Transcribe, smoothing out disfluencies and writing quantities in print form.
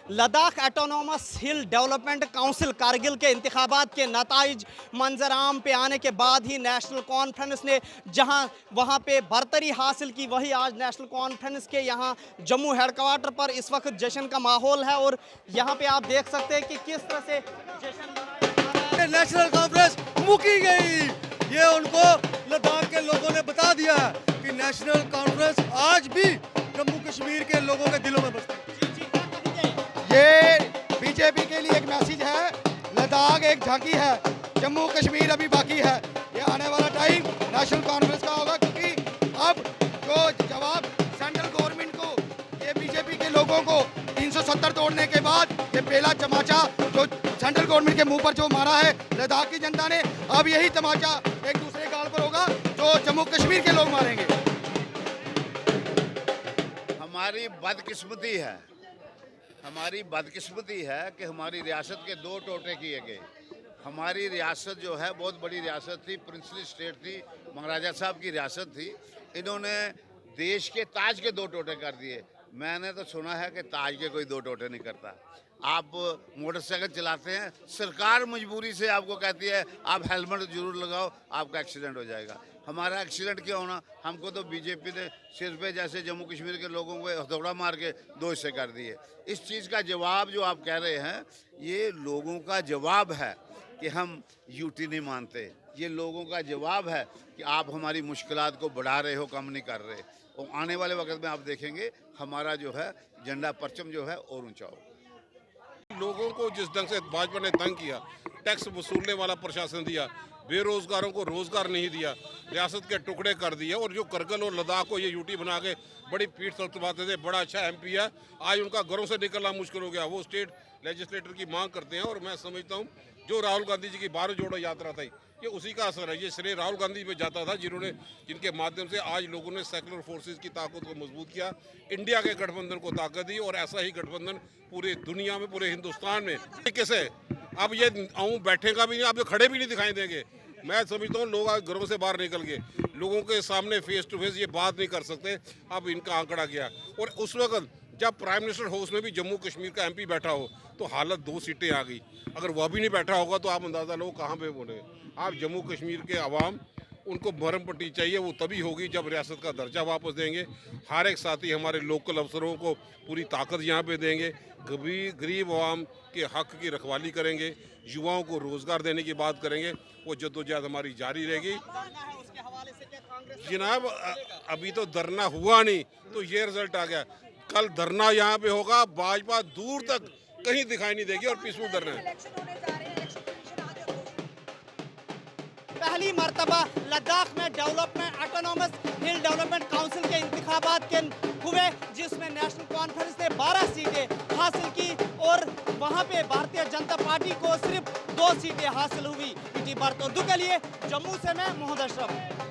Ladakh autonomous हिल development council Kargil के इंतखाबात के नताइज मंजर आम पे आने के बाद ही नेशनल कॉन्फ्रेंस ने जहां वहां पे बरतरी हासिल की, वही आज नेशनल कॉन्फ्रेंस के यहां जम्मू हेडक्वार्टर पर इस वक्त जश्न का माहौल है। और यहां पे आप देख सकते हैं कि किस तरह से जश्न मनाया जा रहा है। नेशनल कॉन्फ्रेंस मुकी गई, ये उनको लद्दाख के लोगों ने बता दिया है कि नेशनल कॉन्फ्रेंस आज भी जम्मू कश्मीर के लोगों के दिलों में बसती है। ये बीजेपी के लिए एक मैसेज है, लद्दाख एक झांकी है, जम्मू कश्मीर अभी बाकी है। ये आने वाला टाइम नेशनल कॉन्फ्रेंस का होगा, क्योंकि अब जो जवाब सेंट्रल गवर्नमेंट को, ये बीजेपी के लोगों को 370 तोड़ने के बाद ये पहला तमाचा जो सेंट्रल गवर्नमेंट के मुंह पर जो मारा है लद्दाख की जनता ने, अब यही तमाचा एक दूसरे गाल पर होगा जो जम्मू कश्मीर के लोग मारेंगे। हमारी बदकिस्मती है कि हमारी रियासत के दो टोटे किए गए। हमारी रियासत जो है बहुत बड़ी रियासत थी, प्रिंसली स्टेट थी, महाराजा साहब की रियासत थी। इन्होंने देश के ताज के दो टोटे कर दिए। मैंने तो सुना है कि ताज के कोई दो टोटे नहीं करता। आप मोटरसाइकिल चलाते हैं, सरकार मजबूरी से आपको कहती है आप हेलमेट जरूर लगाओ, आपका एक्सीडेंट हो जाएगा। हमारा एक्सीडेंट क्यों होना? हमको तो बीजेपी ने सिर पे जैसे जम्मू कश्मीर के लोगों को हथौड़ा मार के दो हिस्से कर दिए। इस चीज़ का जवाब जो आप कह रहे हैं, ये लोगों का जवाब है कि हम यूटी नहीं मानते। ये लोगों का जवाब है कि आप हमारी मुश्किलात को बढ़ा रहे हो, कम नहीं कर रहे। और आने वाले वक्त में आप देखेंगे हमारा जो है झंडा परचम जो है और ऊंचा होगा। लोगों को जिस ढंग से भाजपा ने तंग किया, टैक्स वसूलने वाला प्रशासन दिया, बेरोजगारों को रोजगार नहीं दिया, रियासत के टुकड़े कर दिए, और जो करगिल और लद्दाख को ये यूटी बना के बड़ी पीठ थपथपाते थे, बड़ा अच्छा एमपी है, आज उनका घरों से निकलना मुश्किल हो गया। वो स्टेट लेजिस्लेटर की मांग करते हैं, और मैं समझता हूँ जो राहुल गांधी जी की भारत जोड़ो यात्रा थी, ये उसी का असर है। ये श्रेय राहुल गांधी पे जाता था, जिनके माध्यम से आज लोगों ने सेकुलर फोर्सेस की ताकत को मजबूत किया, इंडिया के गठबंधन को ताकत दी, और ऐसा ही गठबंधन पूरे दुनिया में, पूरे हिंदुस्तान में कैसे अब ये बैठेगा भी नहीं, आप खड़े भी नहीं दिखाई देंगे। मैं समझता हूँ लोग आज घरों से बाहर निकल गए, लोगों के सामने फेस टू फेस ये बात नहीं कर सकते। अब इनका आंकड़ा गया, और उस वक्त जब प्राइम मिनिस्टर हाउस में भी जम्मू कश्मीर का एमपी बैठा हो तो हालत 2 सीटें आ गई। अगर वह भी नहीं बैठा होगा तो आप अंदाज़ा लो कहाँ पे बोले। आप जम्मू कश्मीर के अवाम, उनको मरहम पट्टी चाहिए, वो तभी होगी जब रियासत का दर्जा वापस देंगे। हर एक साथी हमारे लोकल अफसरों को पूरी ताकत यहाँ पे देंगे, गरीब अवाम के हक की रखवाली करेंगे, युवाओं को रोज़गार देने की बात करेंगे। वो जद्दोजहद हमारी जारी रहेगी। जनाब अभी तो धरना हुआ नहीं, तो ये रिजल्ट आ गया। कल धरना यहाँ पे होगा, भाजपा दूर तक कहीं दिखाई नहीं देगी, और पीसफुल धरना है। पहली मर्तबा लद्दाख में ऑटोनॉमस हिल डेवलपमेंट काउंसिल के इंतखाबात के हुए, जिसमें नेशनल कॉन्फ्रेंस ने 12 सीटें हासिल की, और वहां पे भारतीय जनता पार्टी को सिर्फ 2 सीटें हासिल हुई। इटी बर्तोर्दू के लिए जम्मू से मैं मोहम्मद अशरफ।